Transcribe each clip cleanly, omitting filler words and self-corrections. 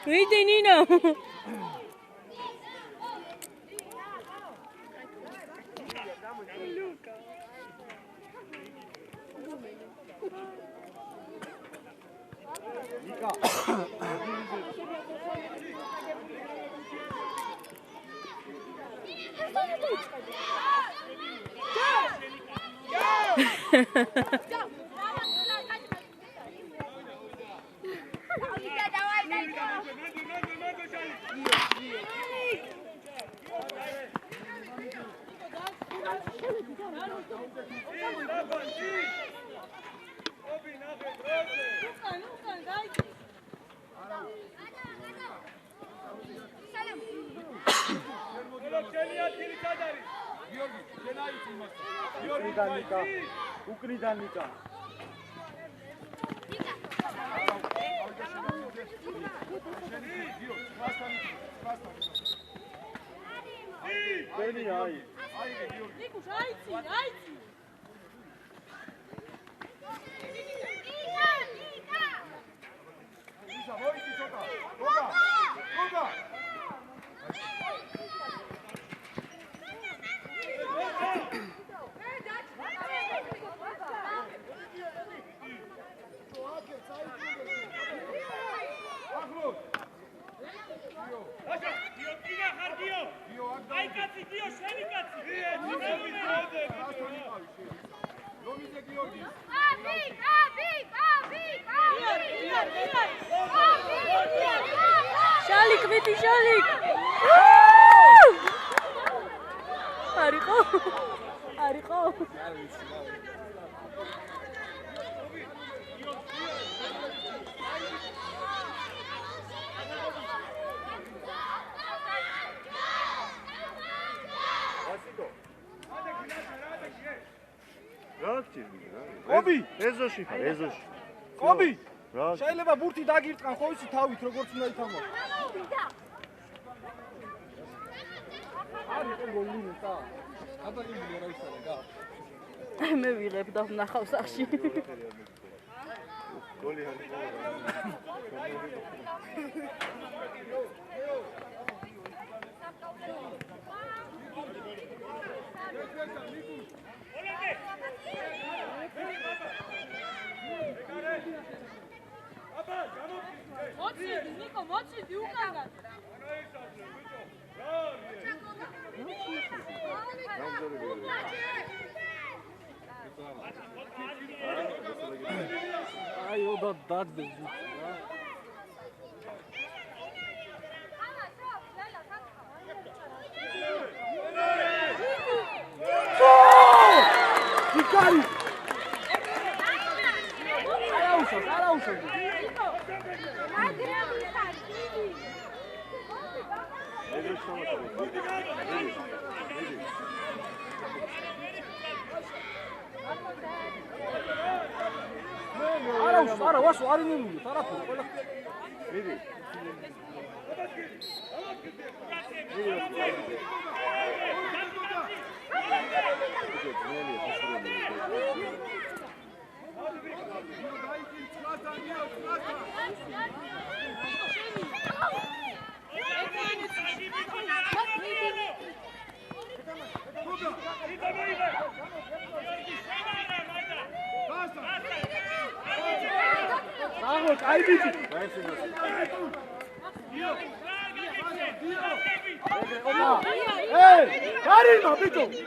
ვიდი ნინო. ნიკა. Nика. Ukrida Nика. Beni ay. Nikuş ayci, ayci. Lisa, voi ti gioca. Gioca. Gioca. Shalik, vidi Shalik. Ariko. Ariko. Qobi, ეზოში ხარ, ეზოში. Qobi. შეიძლება ბურთი დაგირტყან ხო იცი თავით როგორც უნდა ითამო. არის გოლი ნეტა. აბაგილი რა ისაა და. მე ვიღებ და ვნახავ სახში. გოლი არის. Moçidi, Niko, moçidi ukanga. Ay o da daddı. Dikkat! Arauşa. Ara vasu arınıyor tarafı. Vidi. Bravo, kaybedi. Hey, Karina, bitte.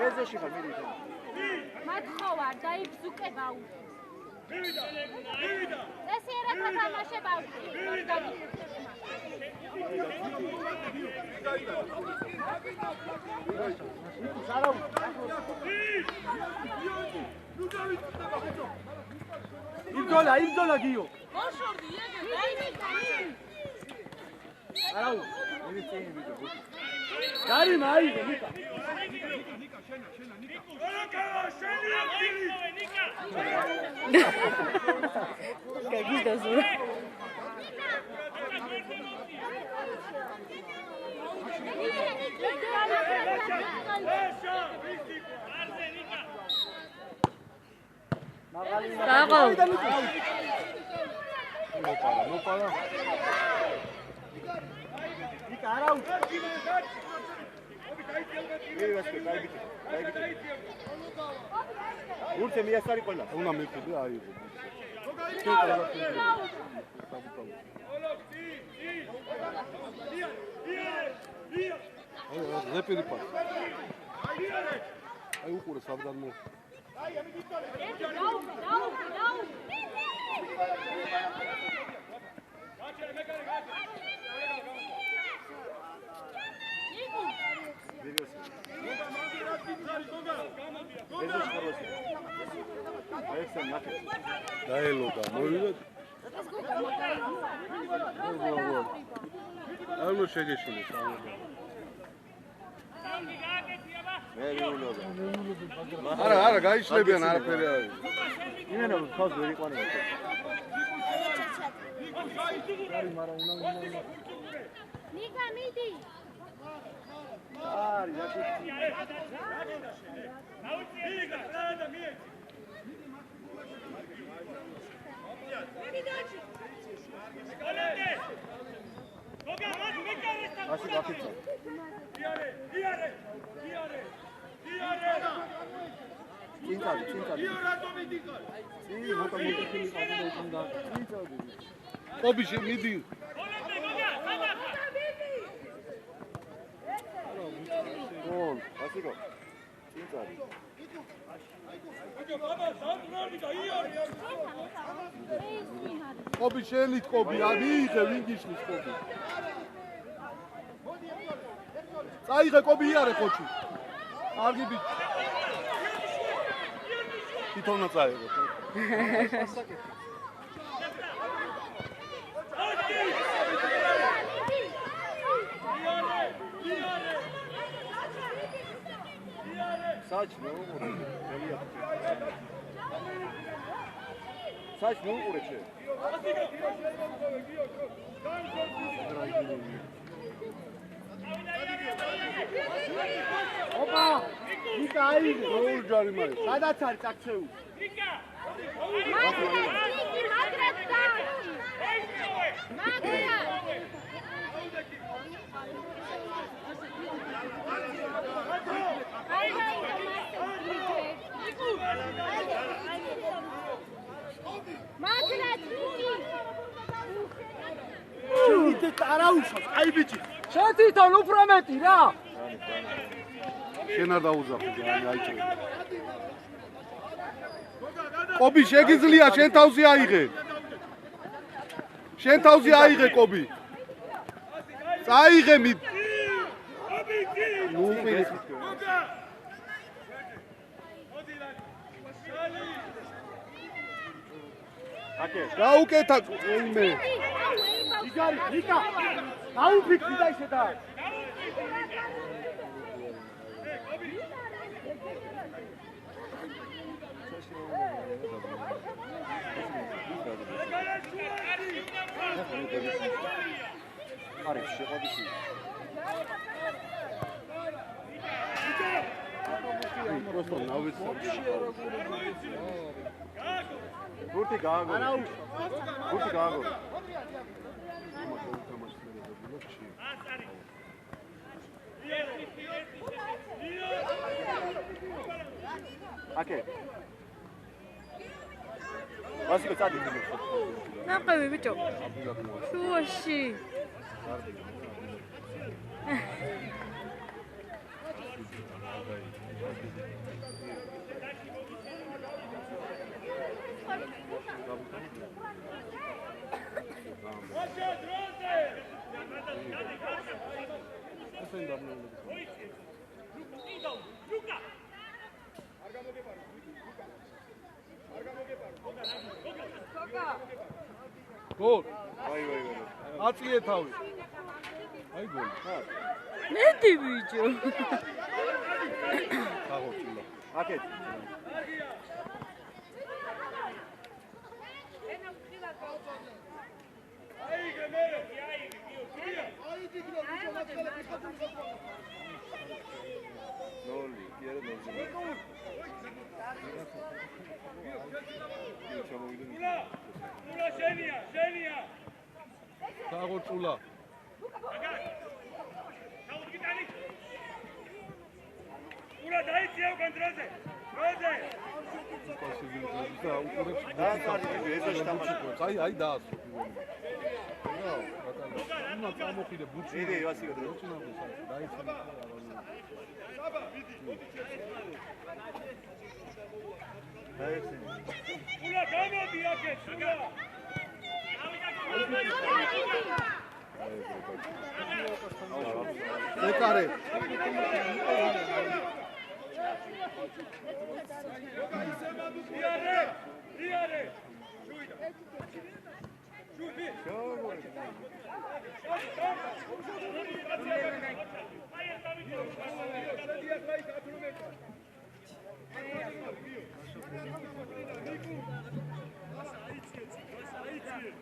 ეზოში ხარ მიდი. მათხოვარ დაიბზუკება უ. მივიდა. ესე რა თამაშება უ. იმძოლა გიო. მოშორდი ეგ დაიბი. არაუ. მე წინი ვიდეო. გარიმა აიღე ნიკა. გაგის დაზურა. დაყო. მოპარა. ნიკა არა უ. ურთე მიასარი ყველა. უნდა მეფიდე აიღო. ზეპირი პას. აი უყურე საბდან მო. დაელოდა მოვიდა ანუ შეგეშინე არა გაიშლებიან არაფერი არ არის იმენა ხავს ვერ იყვანე ნიკა მიდი არი რაკი ასე გაკეთე. წინწადი. კობიში მიდი. გოლ, ასე გო. წინწადი. კობი შენით კობი, მიიღე ვინ გიშლის კობი. წაიღე კობი იარე ხოჩი. კარგი ბიჭი. თვითონა წაიღე. საჭმო უყურე შე. ოპა! ნიკა აიღე, როგორ ჯარიმა არის? სადაც არის წაქცეუ? შენ ტარაუშავს, აი ბიჭი. შენ თვითონ უფრო მეტი რა. შენ არ დაუძახე, აიჭრე. კობი შეგიძლია შენ თავზე აიღე. შენ თავზე აიღე კობი. წაიღე მით. ნუ პირის. აკე. გაუკეთა იმე. იგარი, ნიკა. გაუფიქრი და ისე და. არი შეყოდისი. просто ნავის. გურთი გააგო. გურთი გააგო. აკე. ვასიკო წადი. ნაყევი ბიჭო. შუაში. გოლ. ვაი. აწიე თავი. აი გოლი. მეტი ბიჭო. აღოჩილა. აკეთ. ნოლი, იარა ნოლი. აღოჩულა. Ura daiti au controze. Roze. აი დაასო. უნდა წამოხიდე ბუჩი. იდე ვასიკო დრო. დაიცი. Ura გამოდი აქეთ, ura. ეკარე. იარე.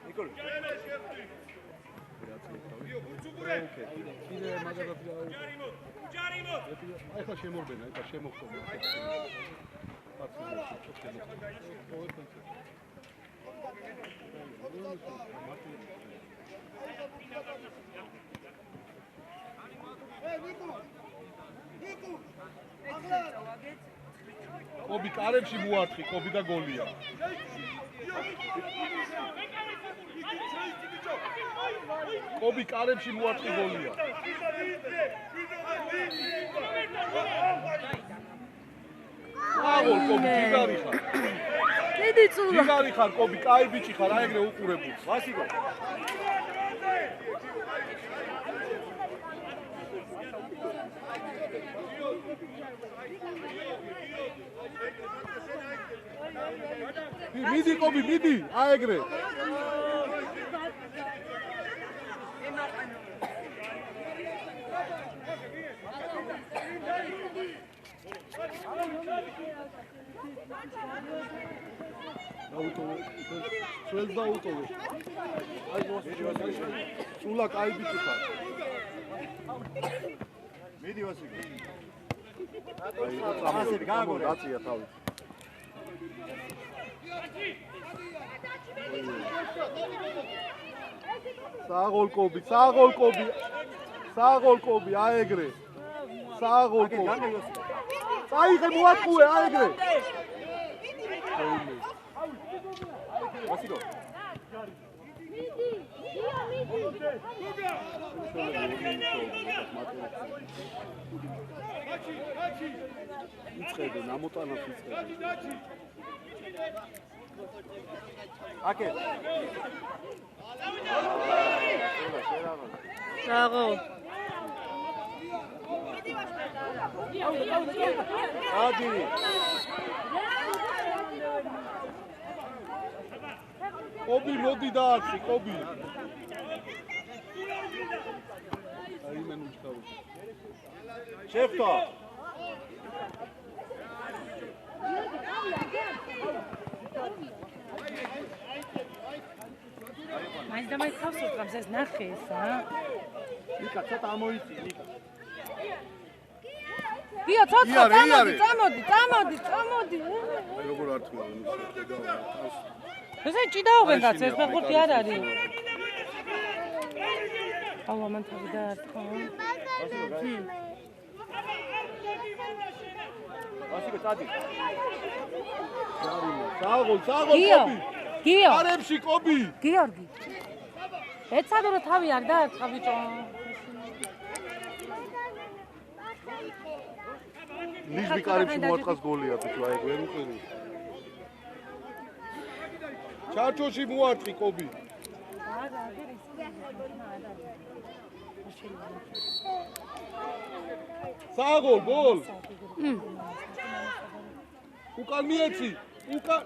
ნიკოლ. კიდე მაგალითად ჯარიმო. აი ხა შემორბენა, აი ხა შემოხტომა. კობი კარებში მოარტყი, კობი და გოლია. კობი კარებში მოარტყი გოლია. აგოლ კობი ჯიგარი ხარ. დიდი წულა. ჯიგარი ხარ კობი, კაი ბიჭი ხარ, აი ეგრე უყურებულს. ვასიკო. მიდი კობი, მიდი, აი ეგრე. შენ დაუტოვე. აი სულა კაი ბიჭი ხარ. მიდი ვასიკო. აი გააგორე. დაწია თავი. საღოლ კობი, საღოლ კობი. საღოლ კობი, აი ეგრე. საღოლ კობი. წაიღე მოატყუე, აი ეგრე. ვასიკო. იწყებენ, ამოტანას იწყებენ. აკეთ. დაღო. ადი. კობი მოდი დაარტყი, კობი. აი მან უჩქარო. შეფტო. მაინც და მაინც თავს უწყობს ეს ნახე ეს, ნიკა ცოტა ამოიწი, ნიკა. გიო ცოტა იარე. წამოდი. აი როგორ არტყია ეს. ესე ჭიდაობენ კაც ეს მეხუთი არ არის. აუ ამან თავი დაარტყა. ვასიკო წადი. საღოლ გიო. კობი. გიო. კარებში კობი. გიორგი. ეცადო რომ თავი არ დაარტყა ბიჭო. ნიჟბი კარებში მოარტყას გოლია ბიჭო, აი ვერ უყური. ჩარჩოში მოარტყი კობი. საღოლ გოლ. უკან მიეცი, უკან.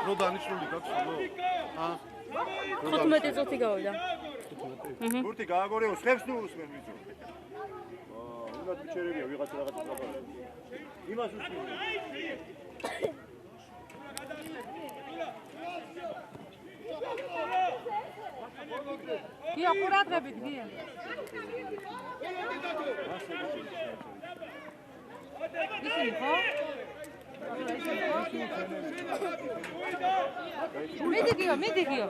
რო დანიშნული გაქვს, რო. 15 წუთი გავიდა. გურთი გააგორეო, ხებს ნუ უსმენ ვიცი. უნდა ბიჭერებია ვიღაცა რაღაცა გაბარებს. იმას უსმენ. გია ყურადღებით გია. ისინი ხო? მიდი გიო, მიდი გიო.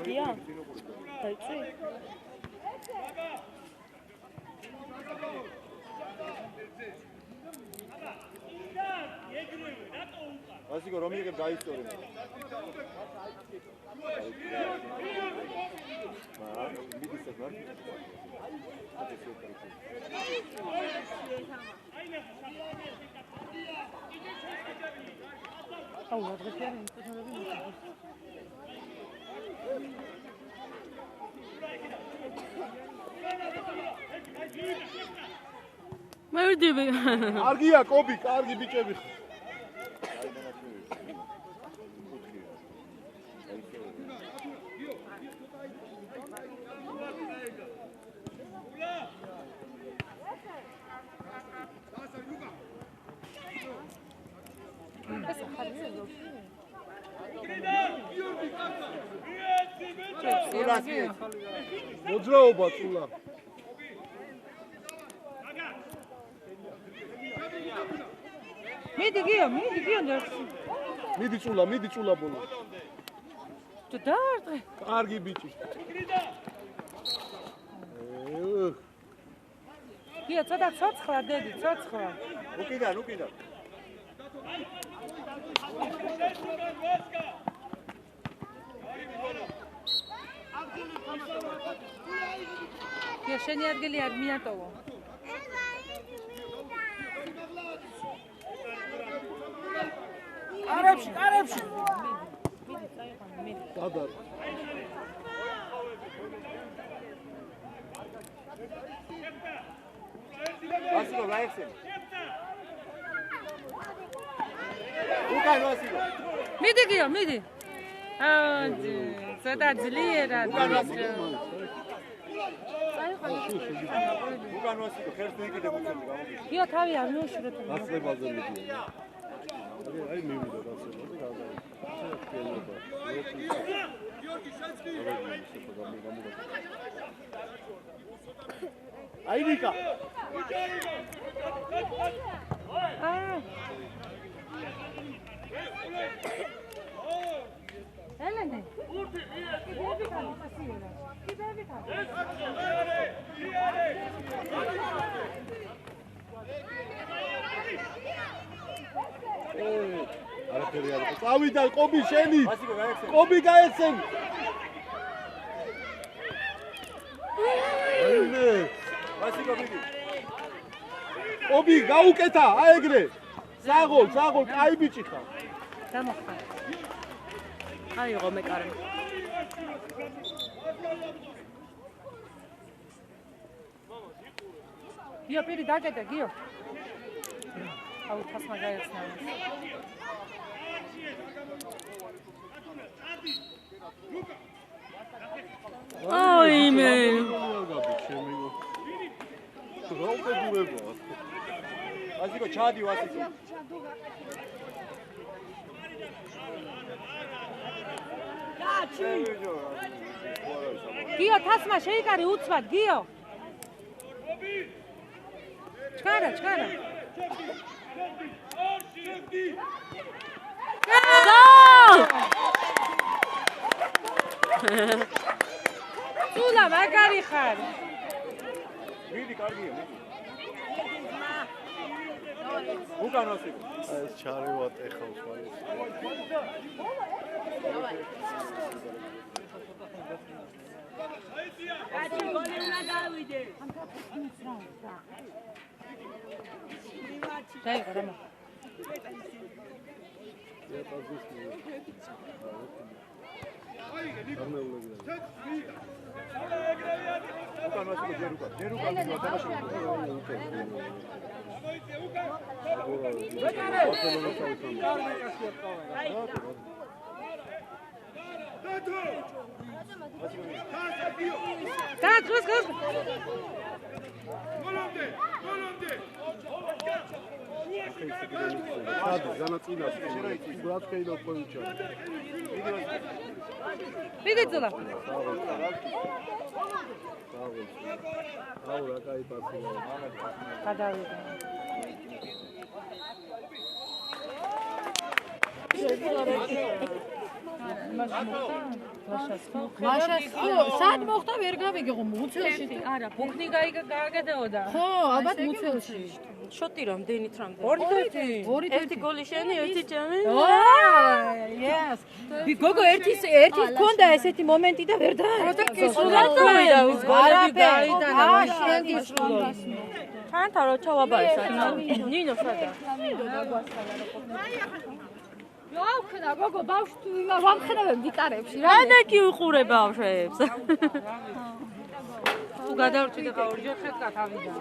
გია. დაიწი. ასიკო რომ იღებ დაიწორე. აუ, ადგილები ინტერნეტები მოხდა. მერდები. კარგია, კობი, კარგი ბიჭები. მოძრაობა წულა. მიდი გიო, მიდი წულა ბოლო. თუ დაარტყე. კარგი ბიჭი. გიო, ცოტა ცოცხლა დედი, ცოცხლა. უკიდან. გიო, შენი ადგილი არ მიატოვო. კარებში. გადარ. ასიკო გაიხსენ. უკან ასიკო. მიდი გიო, მიდი. აუჯი, ცოტა ძლიერად. უკან ასიკო, ხერს თუ იკიდე მუცელი გამოგიჩი. გიო, თავი არ მიუშურეთ. გასლებაზე მიდია. აი მივიდა გასლებაზე, გადა. აი ნიკა. ელენე. არაფერი არ იყო. წავიდა კობი შენი. ასიკო გაიხსენ. კობი გაეცენ. აიმე. ასიკო მიდი. კობი გაუკეთა, აი ეგრე. საღოლ, კაი ბიჭი ხარ. დამოხარ. აი ღომე კარგი. გიო, პირი დაგეტე, გიო. აუ, თასმა გაეცნა. აიმე. ასიკო ჩადიო ასიკო. გიო, თასმა შეიკარი უცბად, გიო. ჩქარა. სულა მაგარი ხარ. მიდი კარგია, მიდი. უკან ასიკო. აი ეს ჩარევათ ეხავს აი ეს. კაცი გოლი უნდა გავიდე. დაიღო რა. უკან ვასილო ჯერ უკან თამაში Так, раз. Видела? Подавила. მაშას სად მოხდა ვერ გავიგე მუცელში არა, ბუქნი გააგებოდა. ხო ალბათ მუცელში შოტი რამდენით რამდენი? 2-1. ერთი გოლი შენი, ერთი ჯამი? yes გოგო ერთი ჰქონდა ესეთი მომენტი და ვერ დააწყო სულად წავიდა ის გოლები გაიტანა შენ გისრულო თანთა რო ჩავაბარეს ნინო სადა ვაუხნა გოგო ბავშვი ვამხნევებ დიკარებში რა ანაკი უყურე ბავშვებს თუ გადავრჩი და გაორჯერ ხეთკა თავიდან.